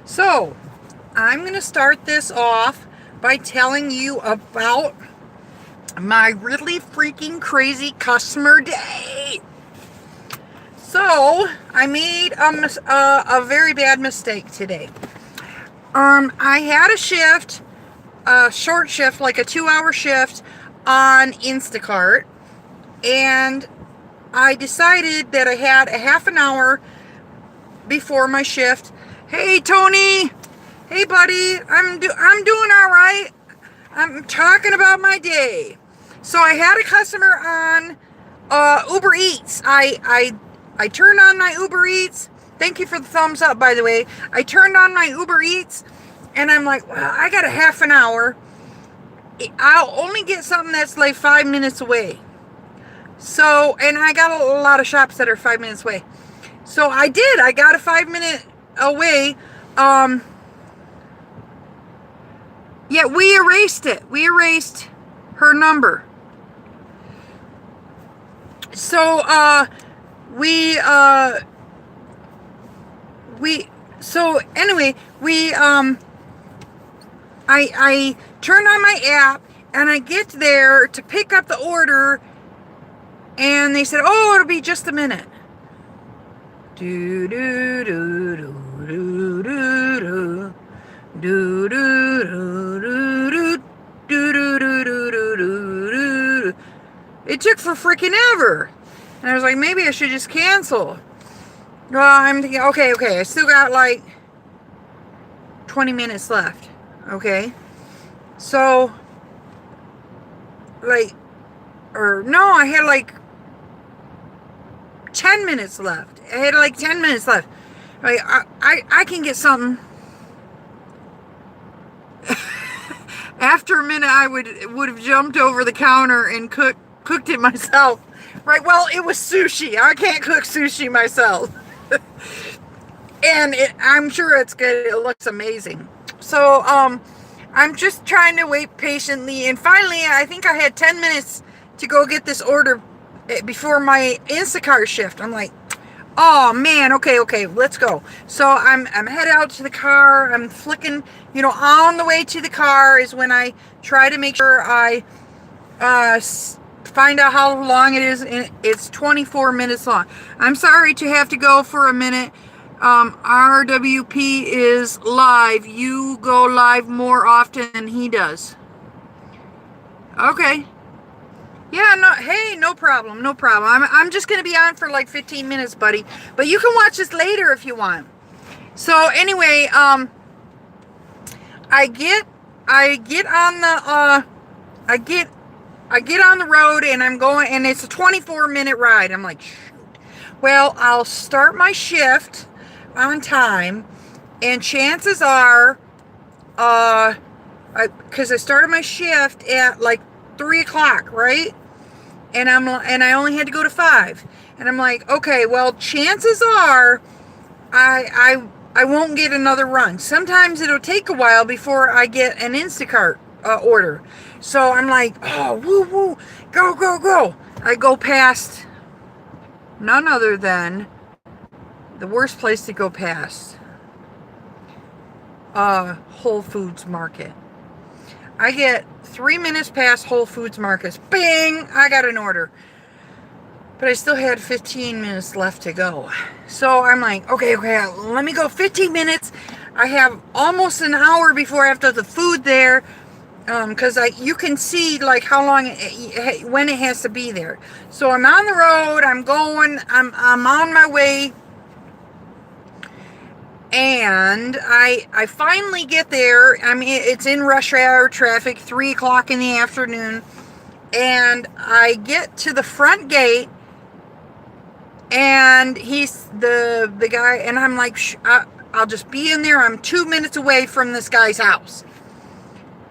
So, I'm going to start this off by telling you about my really freaking crazy customer day. So, I made a very bad mistake today. I had a short shift, like a 2-hour shift on Instacart, and I decided that I had a half an hour before my shift. Hey, Tony. Hey, buddy. I'm doing all right. I'm talking about my day. So I had a customer on Uber Eats. I turned on my Uber Eats. Thank you for the thumbs up, by the way. I turned on my Uber Eats, and I'm like, well, I got a half an hour. I'll only get something that's like 5 minutes away. So, and I got a lot of shops that are 5 minutes away. So I did. I got a 5 minute away. Yeah, we erased it. We erased her number. So, I turned on my app, and I get there to pick up the order, and they said, oh, it'll be just a minute. Do do do do do do do do do do do do do. It took for freaking ever, and I was like, maybe I should just cancel. Well, I'm thinking, okay, I still got like 20 minutes left. Okay, so like, or no, I had like 10 minutes left. I had like 10 minutes left. Like, I can get something. After a minute, I would have jumped over the counter and cooked it myself. Right? Well, it was sushi. I can't cook sushi myself. And I'm sure it's good. It looks amazing. So, I'm just trying to wait patiently. And finally, I think I had 10 minutes to go get this order before my Instacart shift. I'm like, oh man, okay, let's go. So I'm headed out to the car. I'm flicking, on the way to the car is when I try to make sure I find out how long it is. And it's 24 minutes long. I'm sorry to have to go for a minute. RWP is live. You go live more often than he does. Okay. Yeah, no, hey, no problem. I'm just going to be on for like 15 minutes, buddy. But you can watch this later if you want. So anyway, I get on the road, and I'm going, and it's a 24-minute ride. I'm like, shoot. Well, I'll start my shift on time, and chances are, because I started my shift at like 3 o'clock, right? And I only had to go to 5. And I'm like, okay, well, chances are I won't get another run. Sometimes it'll take a while before I get an Instacart order. So I'm like, oh, woo, go. I go past none other than the worst place to go past, Whole Foods Market. I get 3 minutes past Whole Foods Market. Bing! I got an order. But I still had 15 minutes left to go. So I'm like, okay, let me go 15 minutes. I have almost an hour before I have to have the food there. Because you can see like how long, when it has to be there. So I'm on the road. I'm going. I'm on my way. And I finally get there. I mean, it's in rush hour traffic, 3 o'clock in the afternoon. And I get to the front gate, and he's the guy, and I'm like, I'll just be in there. I'm 2 minutes away from this guy's house.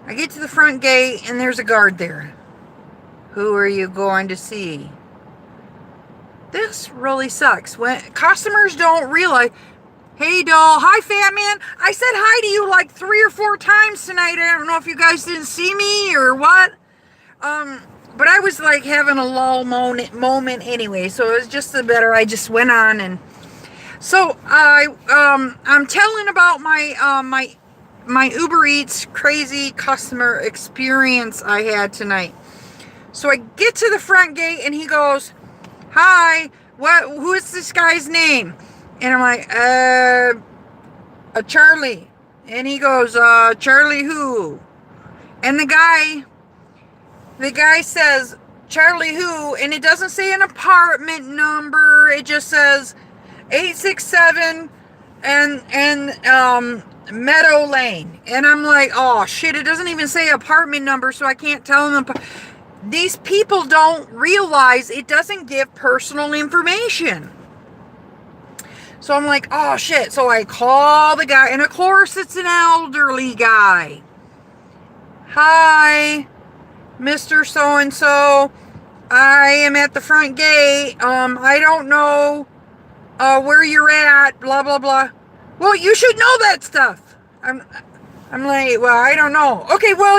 I get to the front gate, and there's a guard there. Who are you going to see? This really sucks. When customers don't realize, hey, doll. Hi, fat man. I said hi to you like 3 or 4 times tonight. I don't know if you guys didn't see me or what. But I was like having a lull moment anyway. So it was just the better. I just went on, and So I'm telling about my Uber Eats crazy customer experience I had tonight. So I get to the front gate and he goes, "Hi, who is this guy's name?" And I'm like, Charlie. And he goes, Charlie who? And the guy says, "Charlie who?" And it doesn't say an apartment number. It just says 867 and Meadow Lane. And I'm like, oh shit, it doesn't even say apartment number, so I can't tell them. These people don't realize it doesn't give personal information. So I'm like, oh shit. So I call the guy, and of course it's an elderly guy. "Hi, Mr. So-and-so. I am at the front gate. I don't know where you're at, blah, blah, blah." "Well, you should know that stuff." I'm like, "Well, I don't know." "Okay, well,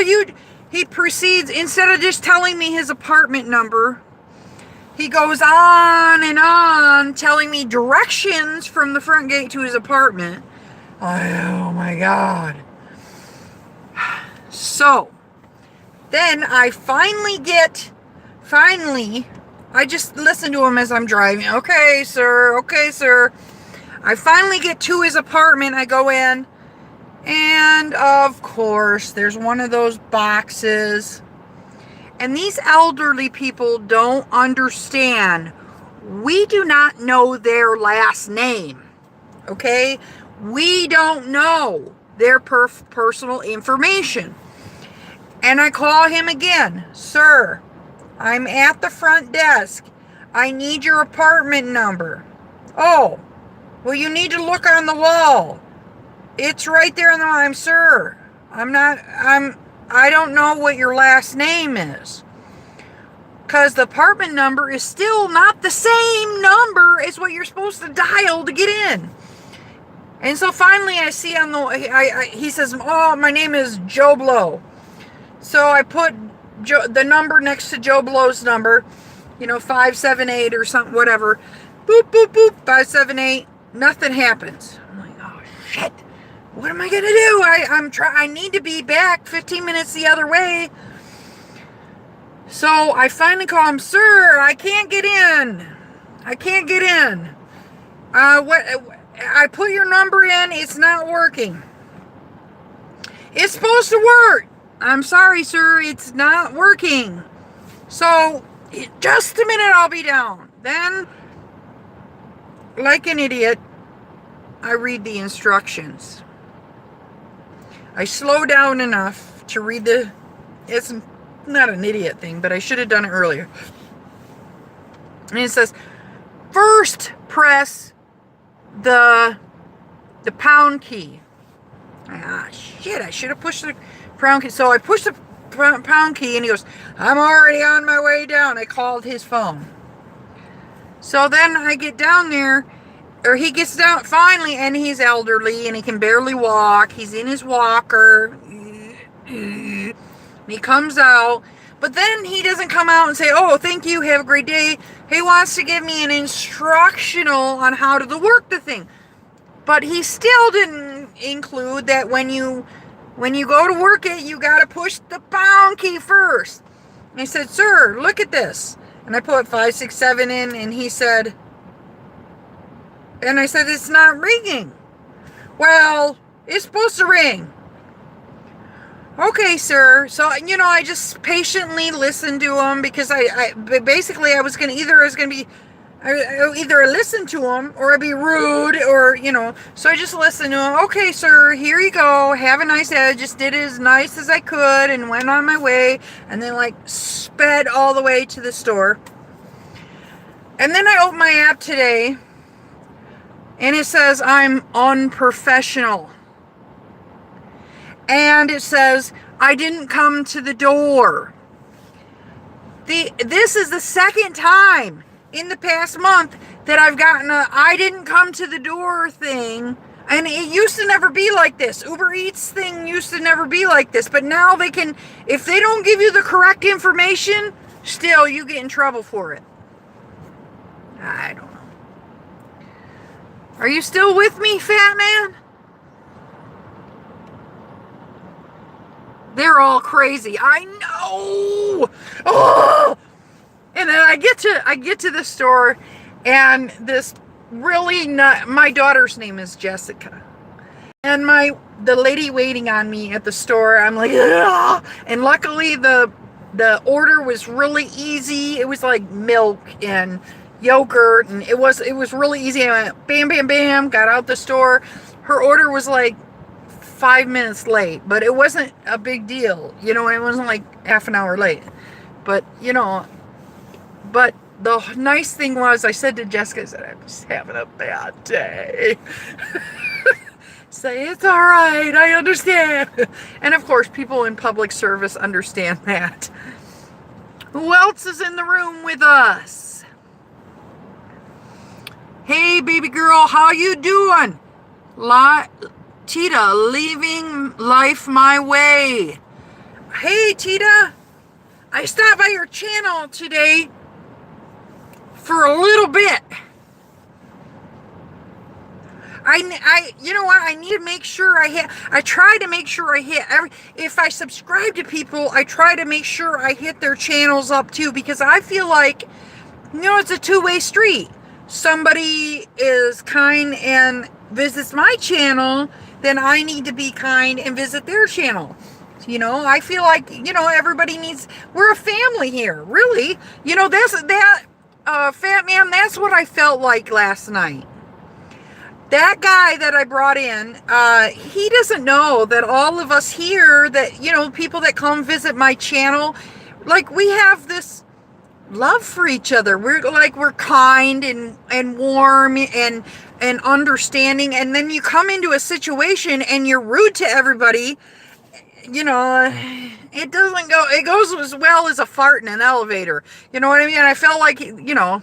he proceeds, instead of just telling me his apartment number, he goes on and on telling me directions from the front gate to his apartment. Oh my God. So then I finally, I just listen to him as I'm driving. Okay, sir. I finally get to his apartment. I go in, and of course, there's one of those boxes. And these elderly people don't understand. We do not know their last name. Okay? We don't know their personal information. And I call him again. "Sir, I'm at the front desk. I need your apartment number." "Oh, well, you need to look on the wall. It's right there on the wall." "Sir, I don't know what your last name is." Because the apartment number is still not the same number as what you're supposed to dial to get in. And so finally I see on he says, "Oh, my name is Joe Blow." So I put the number next to Joe Blow's number, 578 or something, whatever. Boop, boop, boop, 578. Nothing happens. I'm like, oh shit. What am I going to do? I need to be back 15 minutes the other way. So I finally call him. "Sir, I can't get in. I put your number in. It's not working." "It's supposed to work." "I'm sorry, sir. It's not working." So just a minute, I'll be down. Then, like an idiot, I read the instructions. I slow down enough to read it's not an idiot thing, but I should have done it earlier. And it says, first press the pound key. Shit, I should have pushed the pound key. So I pushed the pound key, and he goes, "I'm already on my way down." I called his phone. So then I get down there, or he gets down finally, and he's elderly, and he can barely walk. He's in his walker. And he comes out, but then he doesn't come out and say, "Oh, thank you, have a great day." He wants to give me an instructional on how to work the thing. But he still didn't include that when you go to work it, you got to push the pound key first. And I said, "Sir, look at this." And I put 567 in, and he said, and I said, "It's not ringing." "Well, it's supposed to ring." "Okay, sir." So, I just patiently listened to him, because I was going to either listen to him or I'd be rude, or, so I just listened to him. "Okay, sir, here you go. Have a nice day." I just did it as nice as I could and went on my way, and then sped all the way to the store. And then I opened my app today, and it says I'm unprofessional. And it says I didn't come to the door. This is the second time in the past month that I've gotten a "I didn't come to the door" thing. And it used to never be like this. Uber Eats thing used to never be like this. But now they can, if they don't give you the correct information, still you get in trouble for it. I don't know. Are you still with me, fat man? They're all crazy. I know. Oh! And then I get to the store, and this really not, my daughter's name is Jessica, and the lady waiting on me at the store, I'm like, ugh! And luckily the order was really easy. It was like milk and yogurt, and it was really easy. I went bam, bam, bam, got out the store. Her order was like 5 minutes late, but it wasn't a big deal. You know, it wasn't like half an hour late. But, you know, but the nice thing was, I said to Jessica, I said, I'm just having a bad day. Say, it's all right, I understand. And of course, people in public service understand that. Who else is in the room with us? Hey, baby girl, how you doing? Tita, leaving life my way. Hey, Tita, I stopped by your channel today for a little bit. You know what? I need to make sure I try to make sure I hit if I subscribe to people, I try to make sure I hit their channels up too, because I feel like, you know, it's a two-way street. Somebody is kind and visits my channel, then I need to be kind and visit their channel. You know, I feel like, you know, we're a family here, really. You know, fat man, that's what I felt like last night. That guy that I brought in, he doesn't know that all of us here, that, you know, people that come visit my channel, like, we have this love for each other. We're kind and warm and understanding. And then you come into a situation and you're rude to everybody. You know, it goes as well as a fart in an elevator. You know what I mean? I felt like, you know,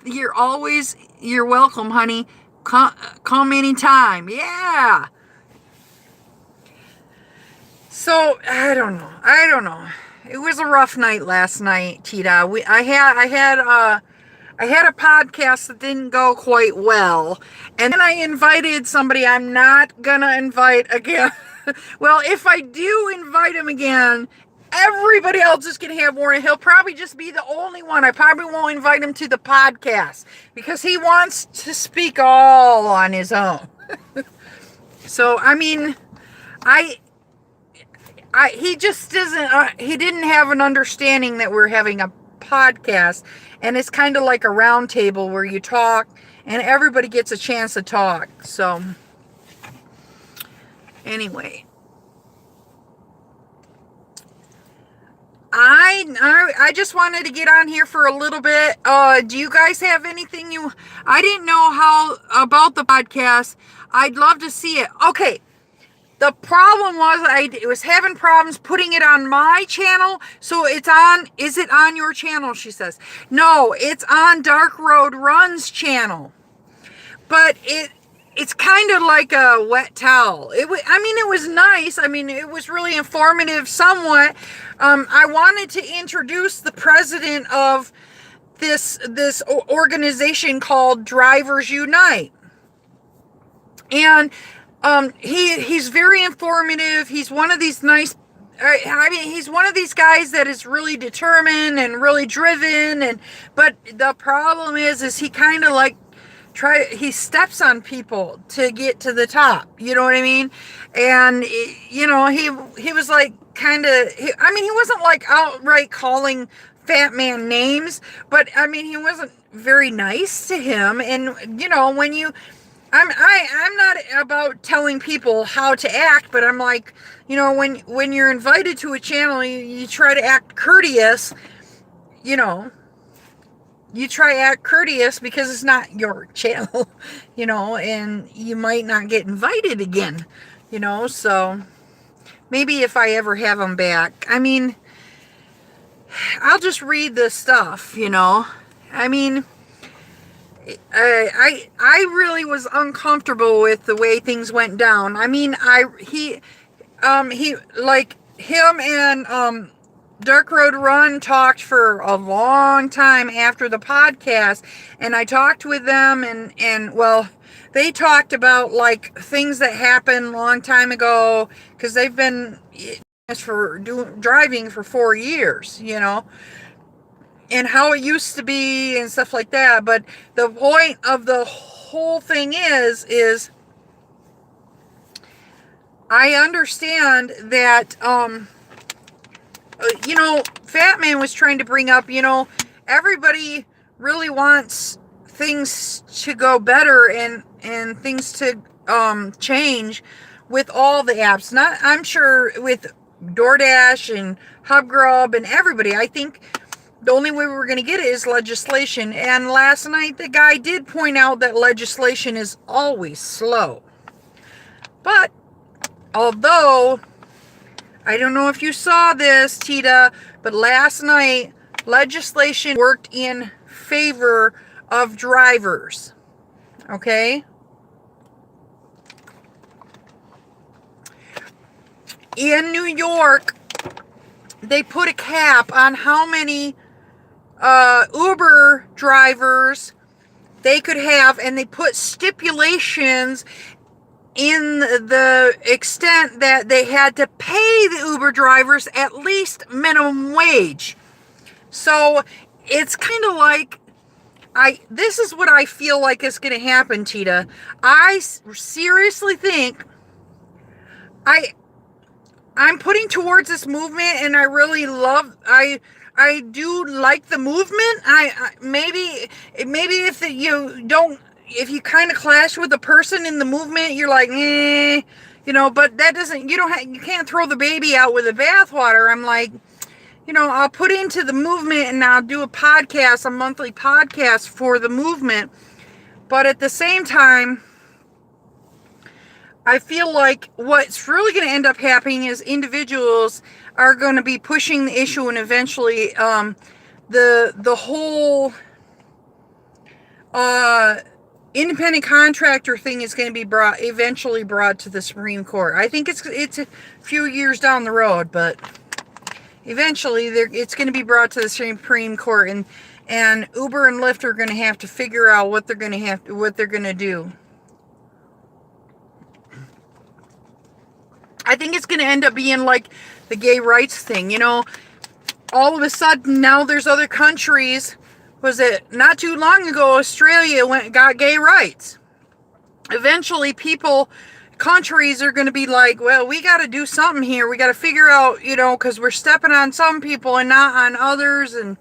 you're welcome, honey. Come anytime. Yeah. So, I don't know. It was a rough night last night, Tita. I had a podcast that didn't go quite well. And then I invited somebody I'm not gonna invite again. Well, if I do invite him again, everybody else is going to have warning. He'll probably just be the only one. I probably won't invite him to the podcast because he wants to speak all on his own. So, I mean, he just doesn't, he didn't have an understanding that we're having a podcast, and it's kind of like a round table where you talk and everybody gets a chance to talk. So, anyway. I just wanted to get on here for a little bit. Do you guys have anything I didn't know how about the podcast. I'd love to see it. Okay. The problem was I was having problems putting it on my channel. So is it on your channel? She says, no, it's on Dark Road Run's channel, but it's kind of like a wet towel. It was nice. I mean, it was really informative somewhat. I wanted to introduce the president of this organization called Drivers Unite. And he's very informative. He's one of these nice, he's one of these guys that is really determined and really driven. But the problem is he kind of like, he steps on people to get to the top, you know what I mean? And, you know, he was like he wasn't like outright calling fat man names, but I mean, he wasn't very nice to him. And, you know, I'm not about telling people how to act, but I'm like, you know, when you're invited to a channel, you try to act courteous, you know. You try to act courteous because it's not your channel, you know, and you might not get invited again, you know. So maybe if I ever have them back, I mean, I'll just read this stuff, you know. I mean, I really was uncomfortable with the way things went down. I mean, he like him and Dark Road Run talked for a long time after the podcast, and I talked with them, and well, they talked about like things that happened a long time ago, because they've been driving for 4 years, and how it used to be and stuff like that. But the point of the whole thing is I understand that Fat Man was trying to bring up, everybody really wants things to go better and things to change with all the apps. I'm sure with DoorDash and HubGrub and everybody. I think the only way we're going to get it is legislation. And last night the guy did point out that legislation is always slow. But although I don't know if you saw this, Tita, but last night legislation worked in favor of drivers. Okay? In New York, they put a cap on how many Uber drivers they could have, and they put stipulations in the extent that they had to pay the Uber drivers at least minimum wage. So it's kind of like, this is what I feel like is going to happen, Tita. I seriously think I'm putting towards this movement, and I really love, I do like the movement. Maybe if if you kind of clash with a person in the movement, you're like, but that doesn't, you can't throw the baby out with the bathwater. I'm like, I'll put into the movement, and I'll do a monthly podcast for the movement. But at the same time, I feel like what's really going to end up happening is individuals are going to be pushing the issue, and eventually the whole independent contractor thing is going to be eventually brought to the Supreme Court. I think it's a few years down the road, but eventually it's going to be brought to the Supreme Court, and Uber and Lyft are going to have to figure out what they're going to do. I think it's going to end up being like the gay rights thing, all of a sudden now there's other countries. Was it not too long ago Australia got gay rights? Eventually countries are going to be like, well, we got to do something here. We got to figure out, because we're stepping on some people and not on others. And,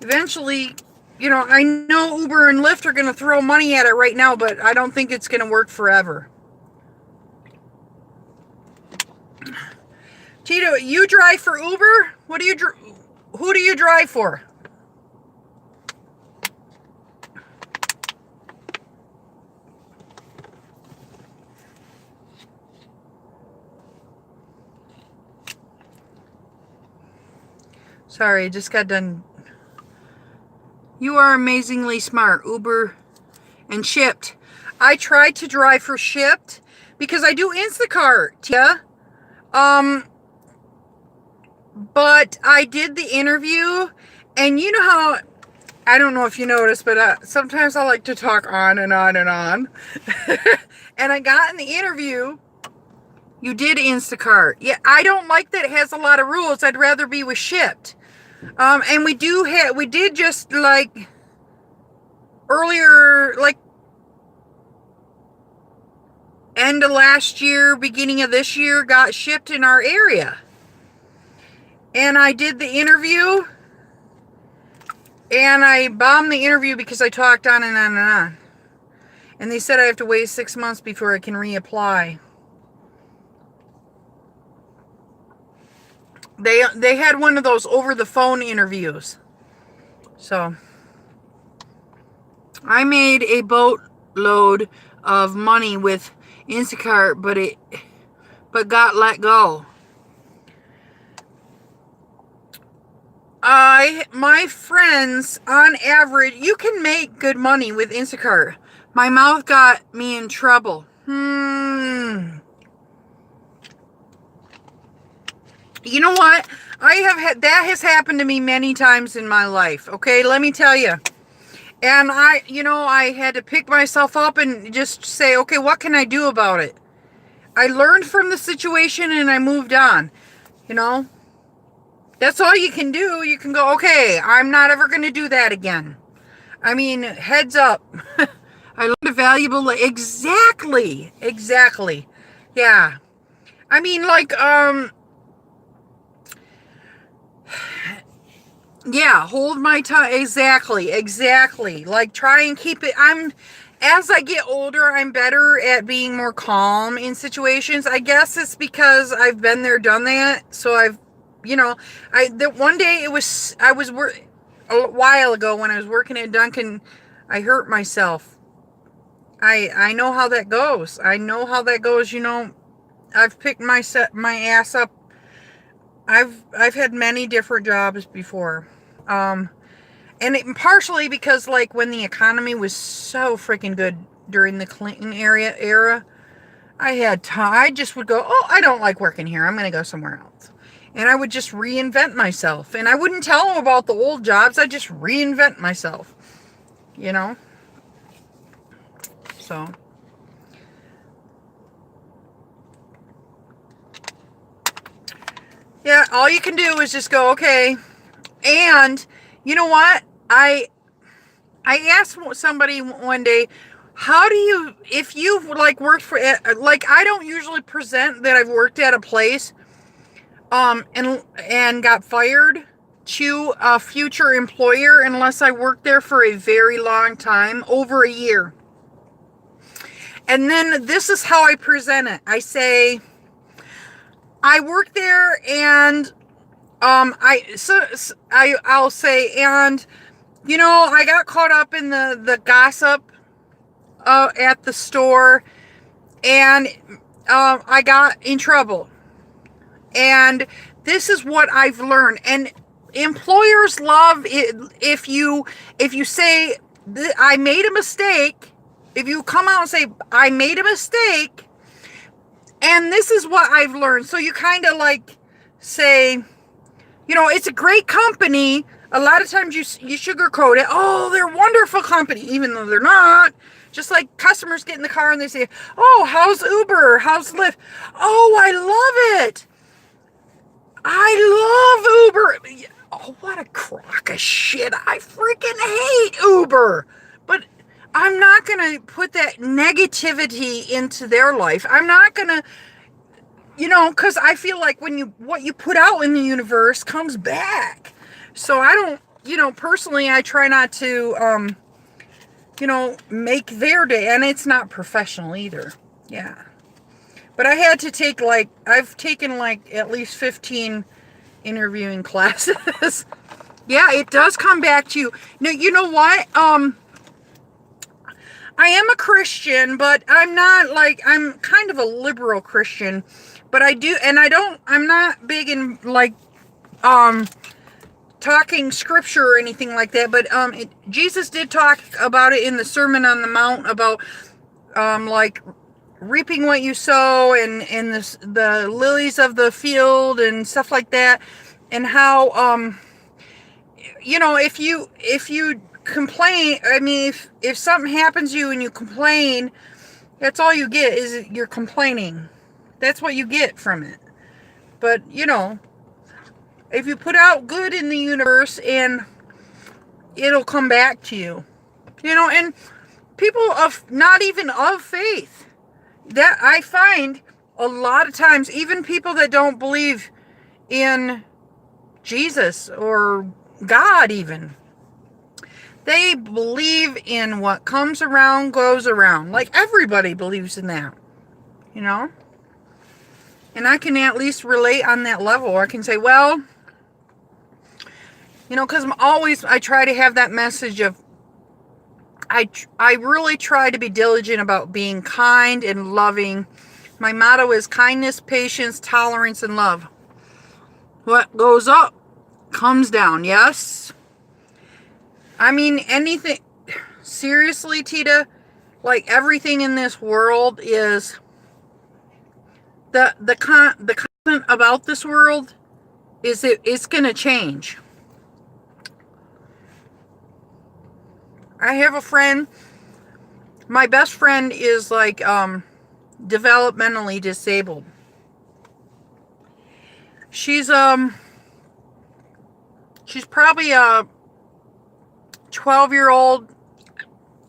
eventually, I know Uber and Lyft are going to throw money at it right now, but I don't think it's going to work forever. Tito, you drive for Uber? Who do you drive for? Sorry, I just got done. You are amazingly smart. Uber and Shipt. I tried to drive for Shipt because I do Instacart. Yeah. But I did the interview, and you know how, I don't know if you noticed, but sometimes I like to talk on and on and on. And I got in the interview, you did Instacart. Yeah, I don't like that it has a lot of rules. I'd rather be with Shipt. And we did just like earlier, like end of last year, beginning of this year, got Shipt in our area. And I did the interview, and I bombed the interview because I talked on and on and on. And they said I have to wait 6 months before I can reapply. They had one of those over the phone interviews. So I made a boatload of money with Instacart, but got let go. My friends, on average, you can make good money with Instacart. My mouth got me in trouble. You know what? I have had, that has happened to me many times in my life. Okay, let me tell you. And I had to pick myself up and just say, okay, what can I do about it? I learned from the situation and I moved on. You know, that's all you can do. You can go, okay, I'm not ever going to do that again. I mean, heads up. I learned a valuable, exactly. Yeah. I mean, like, yeah, hold my tongue. Exactly. Like, try and keep it. As I get older, I'm better at being more calm in situations. I guess it's because I've been there, done that. So one day a while ago when I was working at Dunkin', I hurt myself. I know how that goes. I've picked my ass up. I've had many different jobs before. And partially because, like, when the economy was so freaking good during the Clinton era, I just would go, oh, I don't like working here. I'm going to go somewhere else. And I would just reinvent myself. And I wouldn't tell them about the old jobs. I just reinvent myself, you know? So, yeah, all you can do is just go, okay. And you know what? I asked somebody one day, how do you, if you've like worked for, like, I don't usually present that I've worked at a place, and got fired to a future employer unless I worked there for a very long time, over a year. And then this is how I present it. I say, I worked there and, I'll say, and, I got caught up in the gossip, at the store, and, I got in trouble. And this is what I've learned. And employers love it if you say, I made a mistake. If you come out and say, I made a mistake, and this is what I've learned. So you kind of like say, it's a great company. A lot of times you sugarcoat it. Oh, they're a wonderful company, even though they're not. Just like customers get in the car and they say, oh, how's Uber? How's Lyft? Oh, I love it. I love Uber. Oh, what a crock of shit. I freaking hate Uber. But I'm not going to put that negativity into their life. I'm not going to, because I feel like what you put out in the universe comes back. So I don't, personally, I try not to, make their day. And it's not professional either. Yeah. But I had to take, I've taken, at least 15 interviewing classes. Yeah, it does come back to you. Now, you know what? I am a Christian, but I'm not, I'm kind of a liberal Christian. But I'm not big in, talking scripture or anything like that. But Jesus did talk about it in the Sermon on the Mount about, reaping what you sow, and the lilies of the field and stuff like that, and how if you complain, I mean, if something happens to you and you complain, that's all you get is you're complaining. That's what you get from it. But if you put out good in the universe, and it'll come back to you, and people of not even of faith, that I find a lot of times, even people that don't believe in Jesus or God even, they believe in what comes around goes around. Like, everybody believes in that, and I can at least relate on that level. I can say, well, because I try to have that message of, I really try to be diligent about being kind and loving. My motto is kindness, patience, tolerance, and love. What goes up comes down, yes? I mean, anything, seriously, Tita, everything in this world is, the content about this world it's going to change. I have a friend, my best friend is like developmentally disabled. She's probably a 12-year-old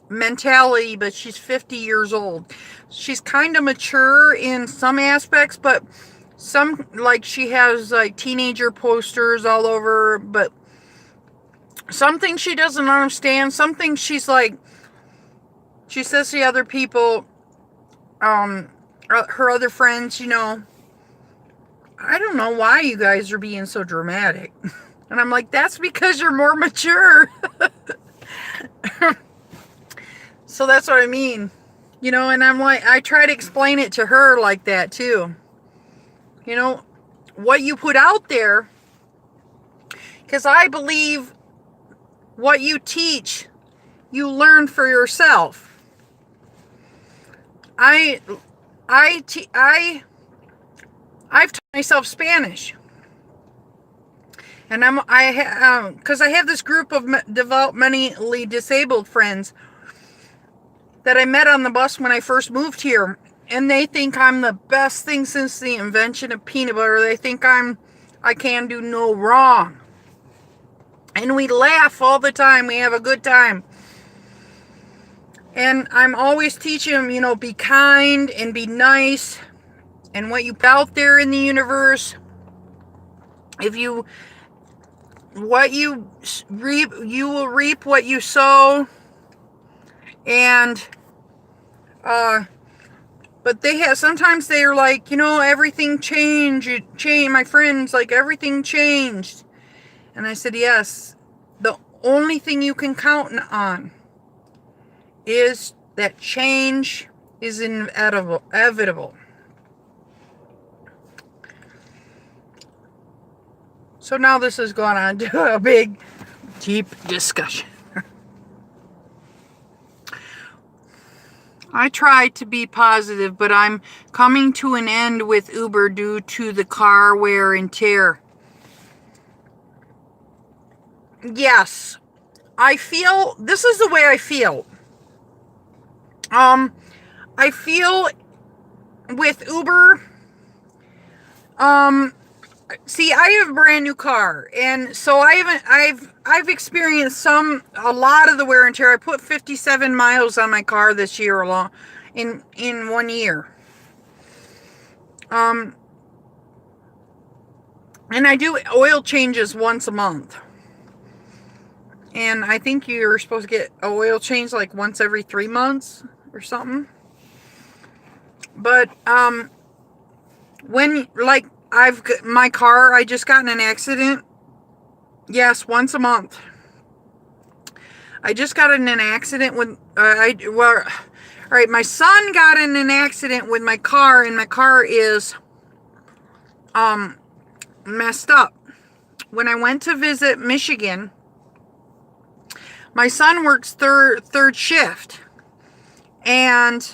mentality, but she's 50 years old. She's kind of mature in some aspects, but some, like, she has like teenager posters all over, but something she doesn't understand, something she's like, she says to other people, her other friends, you know, I don't know why you guys are being so dramatic. And I'm like, that's because you're more mature. So that's what I mean. You know, and I'm like, I try to explain it to her like that too. You know, what you put out there, because I believe what you teach, you learn for yourself. I've taught myself Spanish. And because I have this group of developmentally disabled friends that I met on the bus when I first moved here, and they think I'm the best thing since the invention of peanut butter. They think I can do no wrong. And we laugh all the time. We have a good time. And I'm always teaching them, you know, be kind and be nice. And what you put out there in the universe, what you reap, you will reap what you sow. And, but sometimes they're like, you know, everything changed. My friends, like, everything changed. And I said, yes, the only thing you can count on is that change is inevitable. So now this has gone on to a big, deep discussion. I try to be positive, but I'm coming to an end with Uber due to the car wear and tear. Yes, this is the way I feel. I feel with Uber, see, I have a brand new car, and so I've experienced a lot of the wear and tear. I put 57 miles on my car this year alone, in 1 year. And I do oil changes once a month. And I think you're supposed to get an oil change like once every 3 months or something. But, when, like, my car, I just got in an accident. Yes, once a month. I just got in an accident with, all right, my son got in an accident with my car, and my car is, messed up. When I went to visit Michigan, my son works third shift, and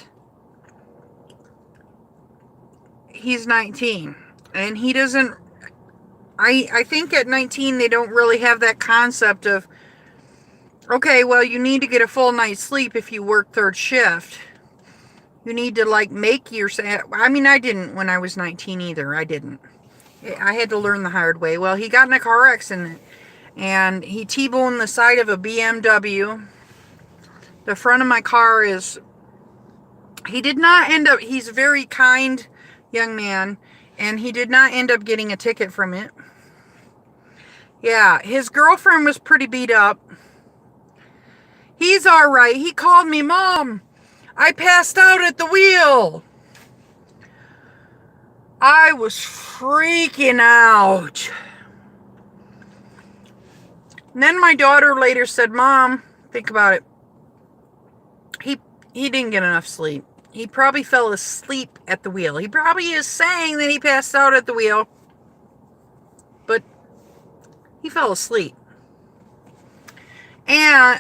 he's 19, and he doesn't, I think at 19 they don't really have that concept of, okay, well, you need to get a full night's sleep if you work third shift. You need to, like, make yourself, I mean, I didn't when I was 19 either. I didn't. I had to learn the hard way. Well, he got in a car accident, and he T-boned the side of a BMW. The front of my car is, he did not end up, he's a very kind young man, and he did not end up getting a ticket from it. Yeah, his girlfriend was pretty beat up. He's all right. He called me, Mom, I passed out at the wheel. I was freaking out. And then my daughter later said, Mom, think about it. He didn't get enough sleep. He probably fell asleep at the wheel. He probably is saying that he passed out at the wheel, but he fell asleep.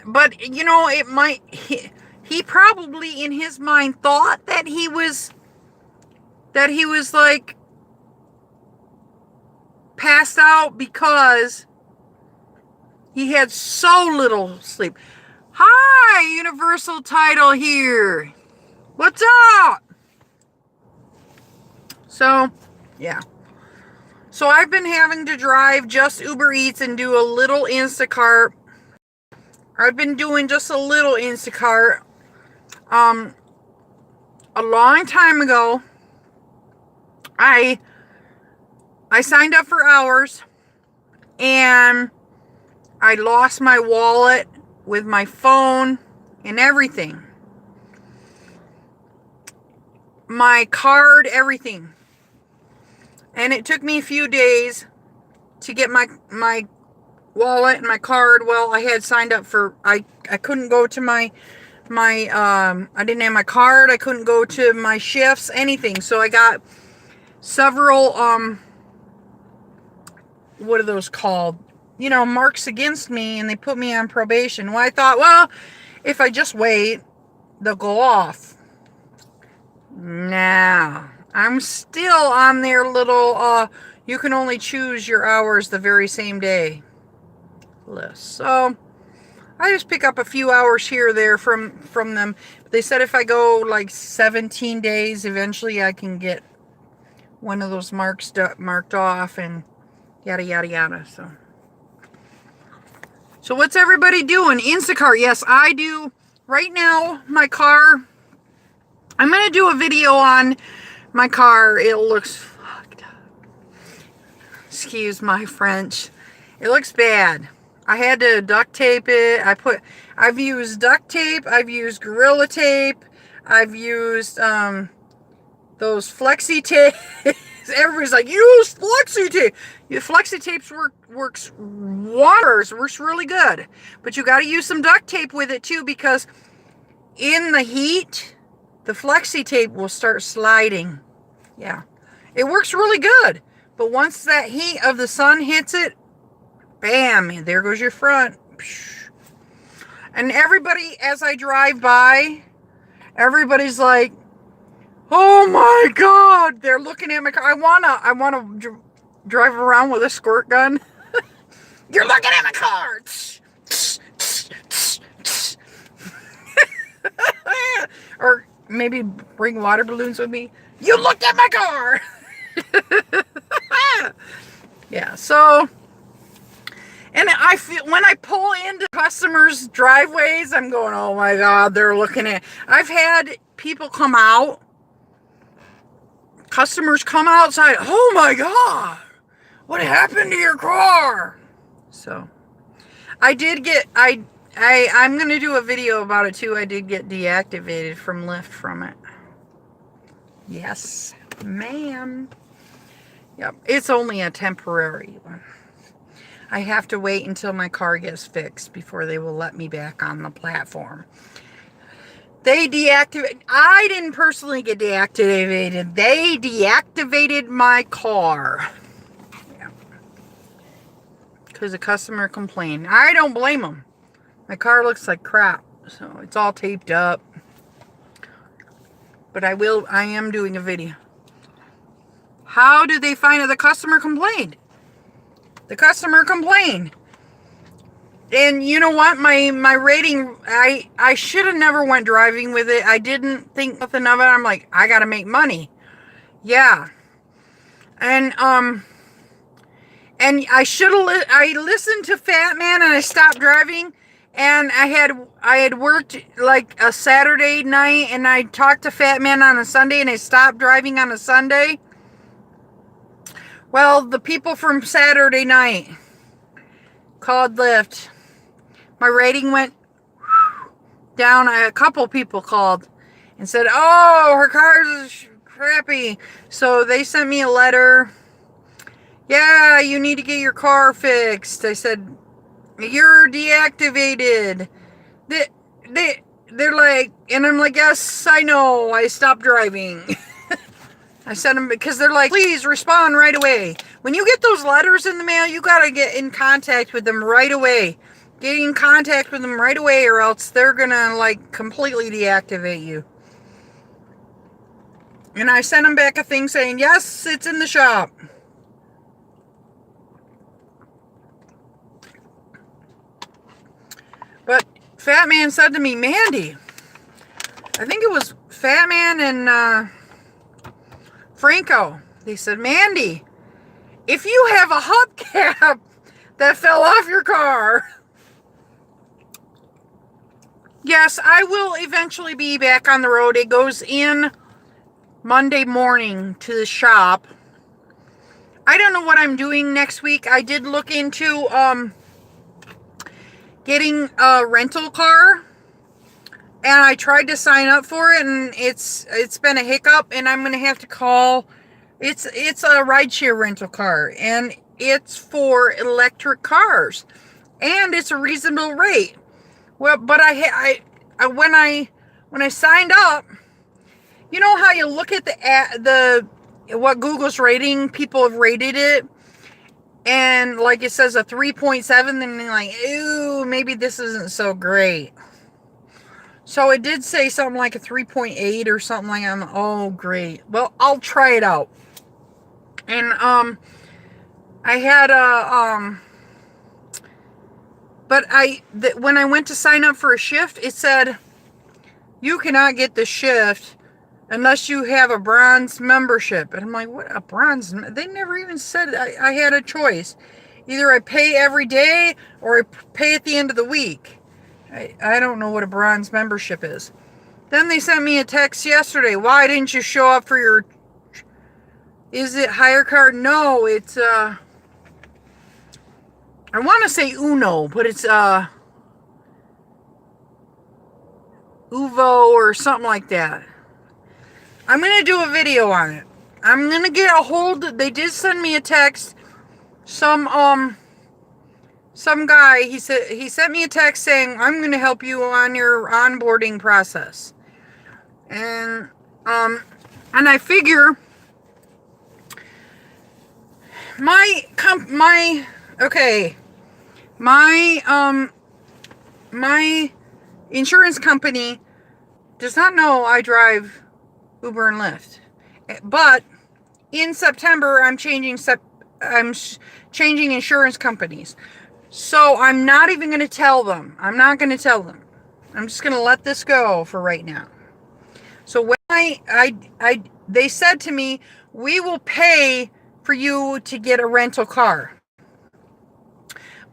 But you know, it might, he probably in his mind thought that he was like passed out because he had so little sleep. Hi, Universal Title here. What's up? So, yeah. So I've been having to drive just Uber Eats and do a little Instacart. I've been doing just a little Instacart. A long time ago, I signed up for hours and I lost my wallet with my phone and everything. My card, everything. And it took me a few days to get my wallet and my card. Well, I had signed up for, I couldn't go to I didn't have my card. I couldn't go to my shifts, anything. So I got several, what are those called? You know, marks against me, and they put me on probation. Well, I thought, well, if I just wait, they'll go off. Nah, I'm still on their little, you can only choose your hours the very same day list. So I just pick up a few hours here or there from them. They said if I go like 17 days, eventually I can get one of those marked off and yada, yada, yada. So what's everybody doing? Instacart. Yes, I do. Right now, my car, I'm going to do a video on my car. It looks fucked up. Excuse my French. It looks bad. I had to duct tape it. I've used duct tape. I've used Gorilla Tape. I've used those flexi tapes. Everybody's like, use flexi tape. Flexi tapes works wonders. Works really good. But you got to use some duct tape with it too, because in the heat, the flexi tape will start sliding. Yeah. It works really good. But once that heat of the sun hits it, bam, and there goes your front. And everybody, as I drive by, everybody's like, oh my God, they're looking at my car. I wanna drive around with a squirt gun. You're looking at my car. Or maybe bring water balloons with me. You looked at my car. Yeah, so, and I feel when I pull into customers' driveways, I'm going, oh my God, they're looking at. I've had people come out, customers come outside. Oh my God, what happened to your car? So, I did get, I'm going to do a video about it too. I did get deactivated from Lyft from it. Yes, ma'am. Yep, it's only a temporary one. I have to wait until my car gets fixed before they will let me back on the platform. They deactivated, I didn't personally get deactivated. They deactivated my car. Yeah. Because a customer complained. I don't blame them. My car looks like crap, so it's all taped up. But I am doing a video. How did they find out the customer complained? The customer complained. And you know what? My rating, I should have never went driving with it. I didn't think nothing of it. I'm like, I gotta make money. Yeah. And I should have, I listened to Fat Man and I stopped driving. And I had worked like a Saturday night and I talked to Fat Man on a Sunday and I stopped driving on a Sunday. Well, the people from Saturday night called Lyft. My rating went down. A couple people called and said, oh, her car's crappy. So they sent me a letter. Yeah, you need to get your car fixed. I said, you're deactivated. They're like, and I'm like, yes, I know. I stopped driving. I sent them because they're like, please respond right away. When you get those letters in the mail, you got to get in contact with them right away. Get in contact with them right away or else they're going to like completely deactivate you. And I sent them back a thing saying, yes, it's in the shop. Fat Man said to me, Mandy, I think it was Fat Man and Franco. They said, Mandy, if you have a hubcap that fell off your car, yes, I will eventually be back on the road. It goes in Monday morning to the shop. I don't know what I'm doing next week. I did look into getting a rental car, and I tried to sign up for it, and it's been a hiccup, and I'm gonna have to call. It's a rideshare rental car, and it's for electric cars, and it's a reasonable rate. Well, but when I signed up, you know how you look at the what Google's rating, people have rated it, and like it says a 3.7, then you're like, ooh, maybe this isn't so great. So it did say something like a 3.8 or something like that. Oh, great. Well, I'll try it out. And I had when I went to sign up for a shift, it said you cannot get the shift unless you have a bronze membership. And I'm like, what, a bronze? They never even said I had a choice. Either I pay every day or I pay at the end of the week. I don't know what a bronze membership is. Then they sent me a text yesterday. Why didn't you show up for your... Is it hire card? No, it's... I want to say Uno, but it's... Uvo or something like that. I'm going to do a video on it. I'm going to get a hold... They did send me a text. Some guy, he sent me a text saying, I'm going to help you on your onboarding process. And I figure my insurance company does not know I drive Uber and Lyft. But in September, I'm changing insurance companies. So I'm not even going to tell them. I'm not going to tell them. I'm just going to let this go for right now. So when they said to me, we will pay for you to get a rental car.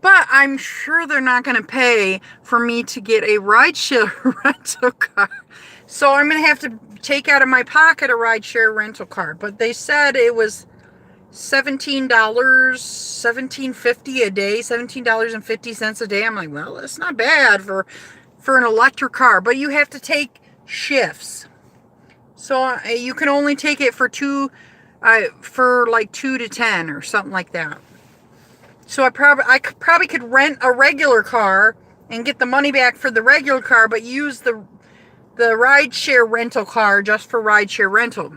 But I'm sure they're not going to pay for me to get a rideshare rental car. So I'm going to have to take out of my pocket a rideshare rental car. But they said it was $17.50 a day, $17.50 a day. I'm like, well, that's not bad for an electric car, but you have to take shifts. So you can only take it for like 2 to 10 or something like that. So I probably could rent a regular car and get the money back for the regular car, but use the rideshare rental car just for rideshare rental.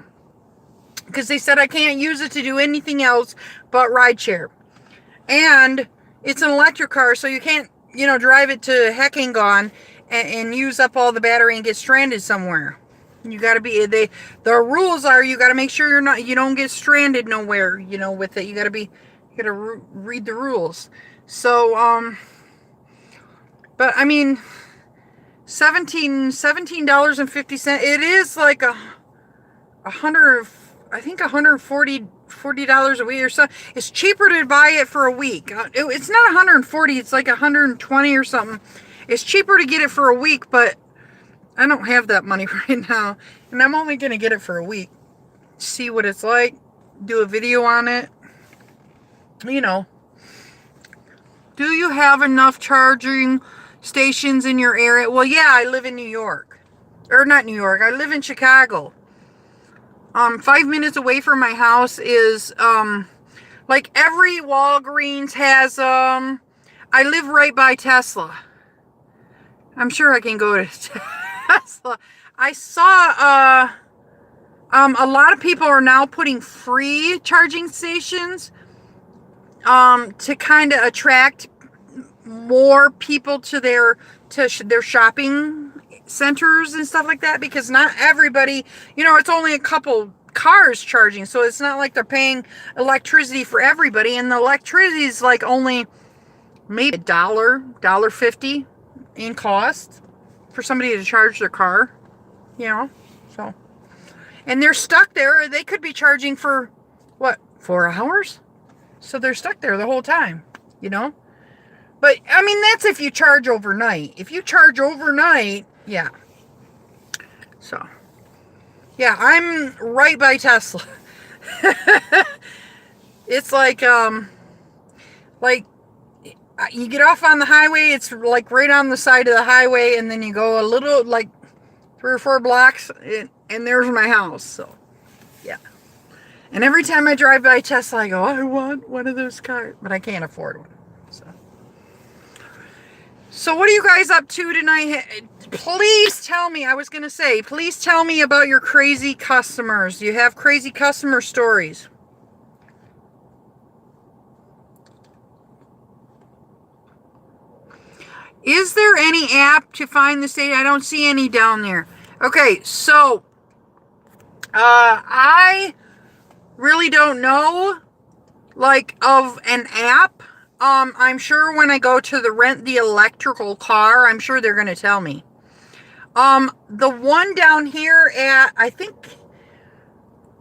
Because they said I can't use it to do anything else but rideshare. And it's an electric car, so you can't, drive it to heck and gone and use up all the battery and get stranded somewhere. You got to be, the rules are you got to make sure you don't get stranded nowhere, with it. You got to read the rules. So, but I mean, $17.50, it is like $140 a week or so. It's cheaper to buy it for a week. It's not 140, it's like 120 or something. It's cheaper to get it for a week, but I don't have that money right now, and I'm only going to get it for a week. See what it's like, do a video on it. Do you have enough charging stations in your area? Well, yeah, I live in New York. Or not New York, I live in Chicago. 5 minutes away from my house is, like every Walgreens has, I live right by Tesla. I'm sure I can go to Tesla. I saw, a lot of people are now putting free charging stations, to kind of attract more people to their shopping centers and stuff like that, because not everybody, it's only a couple cars charging, so it's not like they're paying electricity for everybody, and the electricity is like only maybe $1.50 in cost for somebody to charge their car, so. And they're stuck there. They could be charging for, 4 hours? So they're stuck there the whole time, But, I mean, that's if you charge overnight. If you charge overnight, yeah. So, yeah, I'm right by Tesla. It's like you get off on the highway, it's like right on the side of the highway, and then you go a little, like 3 or 4 blocks, and there's my house. So, yeah. And every time I drive by Tesla, I go, I want one of those cars, but I can't afford one. So what are you guys up to tonight? Please tell me, please tell me about your crazy customers. Do you have crazy customer stories? Is there any app to find the state? I don't see any down there. Okay, so I really don't know, of an app. I'm sure when I go to the rent the electrical car, I'm sure they're going to tell me. The one down here at, I think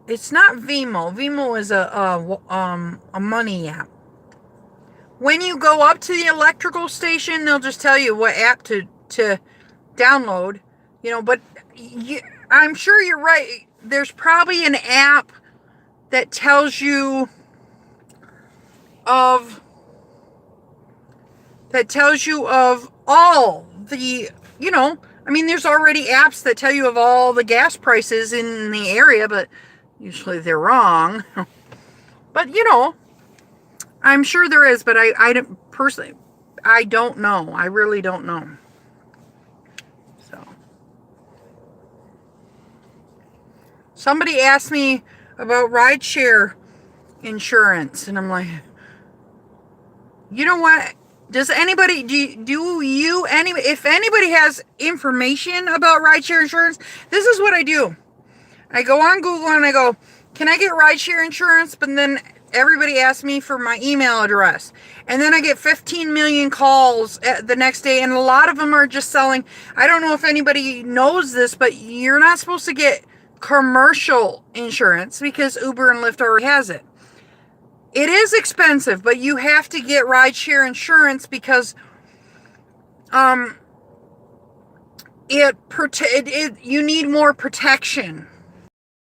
it's not Vimo. Vimo is a money app. When you go up to the electrical station, they'll just tell you what app to download, but I'm sure you're right. There's probably an app that tells you of all the, there's already apps that tell you of all the gas prices in the area, but usually they're wrong. But, I'm sure there is, but I don't, personally, I don't know. I really don't know. So, somebody asked me about rideshare insurance, and I'm like, you know what? Does anybody, if anybody has information about rideshare insurance, this is what I do. I go on Google and I go, can I get rideshare insurance? But then everybody asks me for my email address. And then I get 15 million calls the next day, and a lot of them are just selling. I don't know if anybody knows this, but you're not supposed to get commercial insurance because Uber and Lyft already has it. It is expensive, but you have to get rideshare insurance because you need more protection.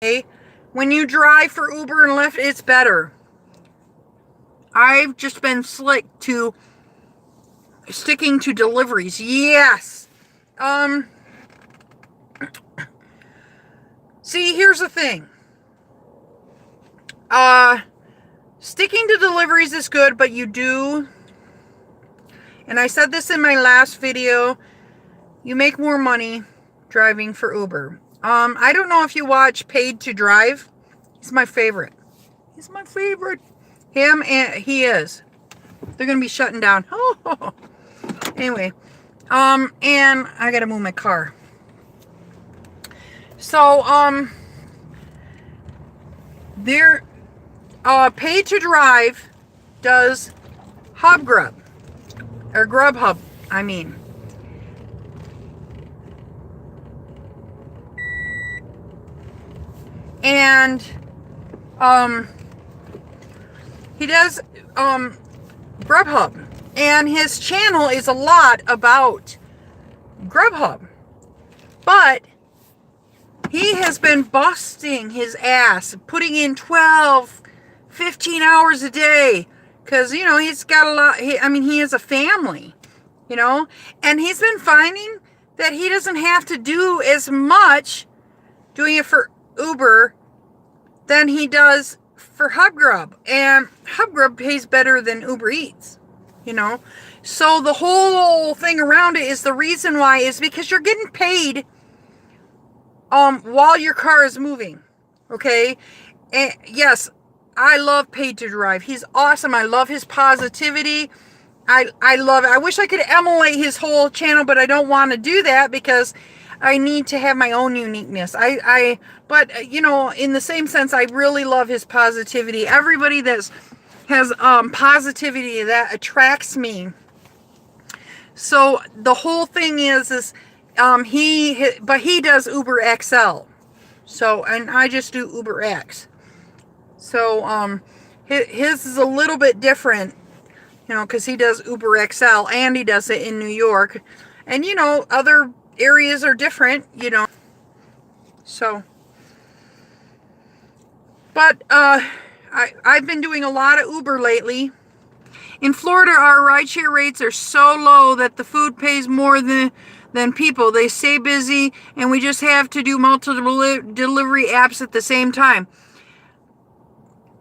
Okay? When you drive for Uber and Lyft, it's better. I've just been sticking to deliveries. Yes. See, here's the thing. Sticking to deliveries is good, but you do, and I said this in my last video, you make more money driving for Uber. I don't know if you watch Paid to Drive. He's my favorite. Him, and he is. They're going to be shutting down. Anyway, and I got to move my car. So, they're Paid to Drive does Grubhub, or Grubhub, I mean. And, he does, Grubhub. And his channel is a lot about Grubhub. But he has been busting his ass, putting in 12, 15 hours a day, because, he's got a lot, he has a family, and he's been finding that he doesn't have to do as much doing it for Uber than he does for Grub, and Grub pays better than Uber Eats, so the whole thing around it is, the reason why is because you're getting paid while your car is moving, okay? And yes, I love Paid to Drive. He's awesome. I love his positivity. I love it. I wish I could emulate his whole channel, but I don't want to do that because I need to have my own uniqueness. But in the same sense, I really love his positivity. Everybody that has positivity, that attracts me. So the whole thing is he does Uber XL. So, and I just do Uber X. So, his is a little bit different, because he does Uber XL and he does it in New York. And, other areas are different, So, but, I've been doing a lot of Uber lately. In Florida, our rideshare rates are so low that the food pays more than people. They stay busy, and we just have to do multiple delivery apps at the same time.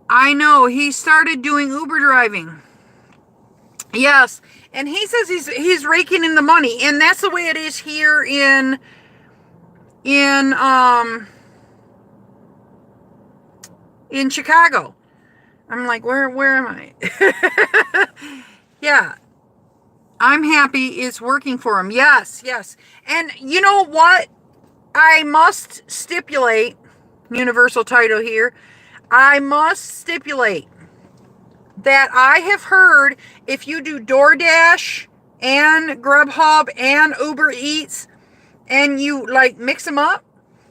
I know, he started doing Uber driving. Yes, and he says he's raking in the money, and that's the way it is here in Chicago. I'm like, where am I? Yeah. I'm happy it's working for him. Yes. And you know what? I must stipulate, universal title here, I must stipulate that I have heard if you do DoorDash and Grubhub and Uber Eats and you mix them up,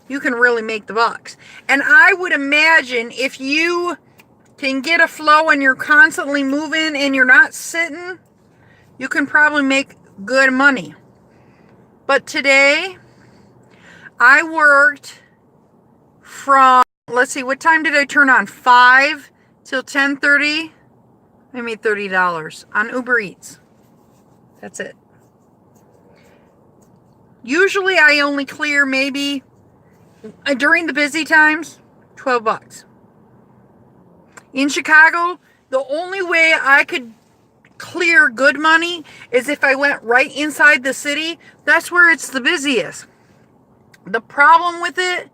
you can really make the bucks. And I would imagine if you can get a flow and you're constantly moving and you're not sitting, you can probably make good money. But today, I worked from, let's see, what time did I turn on? 5 till 10:30. I made $30 on Uber Eats. That's it. Usually I only clear maybe, during the busy times, $12. In Chicago, the only way I could clear good money is if I went right inside the city. That's where it's the busiest. The problem with it,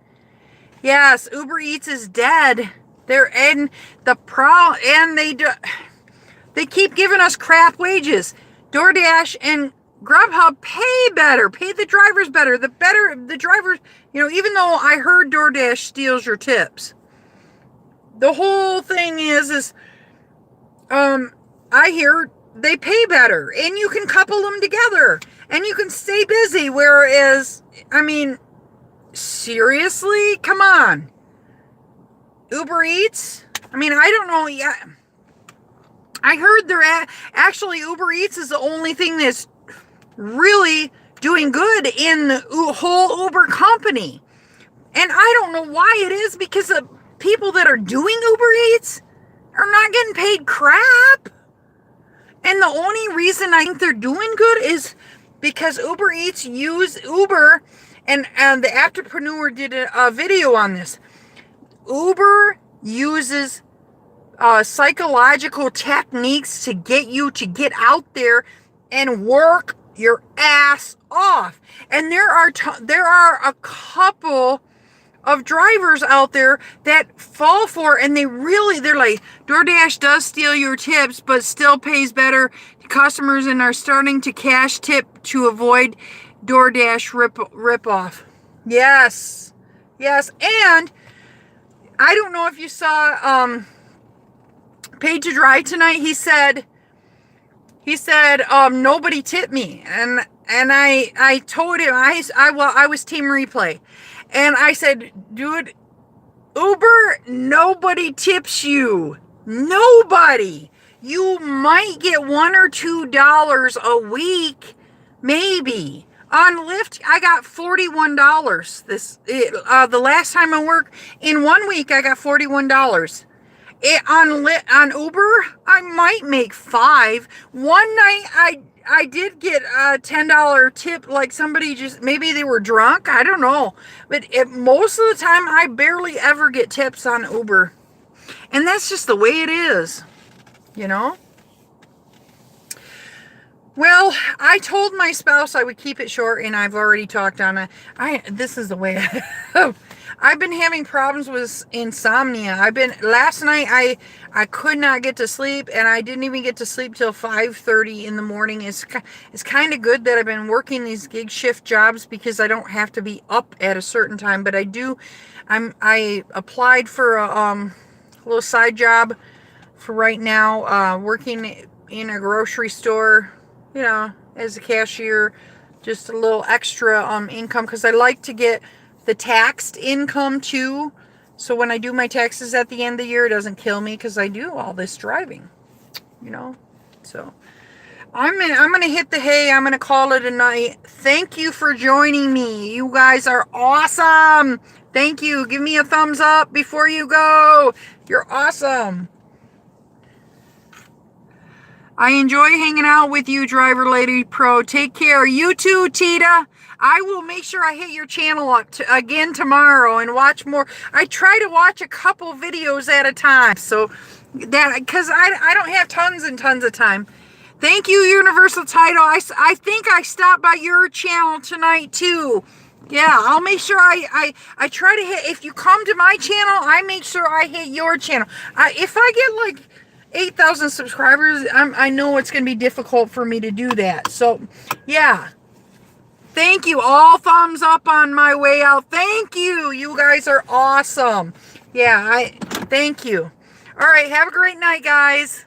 yes, Uber Eats is dead. They keep giving us crap wages. DoorDash and Grubhub pay the drivers better. The drivers, even though I heard DoorDash steals your tips. The whole thing is I hear they pay better, and you can couple them together, and you can stay busy, whereas, seriously? Come on. Uber Eats? I don't know. Yeah, I heard actually Uber Eats is the only thing that's really doing good in the whole Uber company. And I don't know why it is, because the people that are doing Uber Eats are not getting paid crap. And the only reason I think they're doing good is because Uber Eats use Uber, and the Entrepreneur did a video on this. Uber uses psychological techniques to get you to get out there and work your ass off. And there are a couple of drivers out there that fall for it, and they're like, DoorDash does steal your tips, but still pays better to customers, and are starting to cash tip to avoid DoorDash rip off. Yes. And I don't know if you saw Paid to Drive tonight. He said nobody tipped me, and I told him I was Team Replay. And I said, dude, Uber, nobody tips you. Nobody. You might get $1 or $2 a week, maybe. On Lyft, I got $41. The last time I worked, in 1 week, I got $41. On Uber, I might make $5. One night, I did get a $10 tip, like somebody maybe they were drunk, I don't know. But most of the time, I barely ever get tips on Uber. And that's just the way it is, Well, I told my spouse I would keep it short, and I've already talked on it. This is the way I've been having problems with insomnia. Last night I could not get to sleep, and I didn't even get to sleep till 5:30 in the morning. It's kind of good that I've been working these gig shift jobs, because I don't have to be up at a certain time, but I applied for a little side job for right now, working in a grocery store, as a cashier, just a little extra income, because I like to get the taxed income too. So when I do my taxes at the end of the year, it doesn't kill me because I do all this driving, you know. So I'm gonna hit the hay. I'm gonna call it a night. Thank you for joining me. You guys are awesome. Thank you. Give me a thumbs up before you go. You're awesome. I enjoy hanging out with you, Driver Lady Pro. Take care. You too, Tita. I will make sure I hit your channel up again tomorrow and watch more. I try to watch a couple videos at a time, so that, because I don't have tons and tons of time. Thank you, Universal Title. I think I stopped by your channel tonight too. Yeah, I'll make sure I try to hit, if you come to my channel, I make sure I hit your channel. If I get like 8,000 subscribers, I know it's going to be difficult for me to do that. So, yeah. Thank you. All thumbs up on my way out. Thank you. You guys are awesome. Yeah, thank you. All right, have a great night, guys.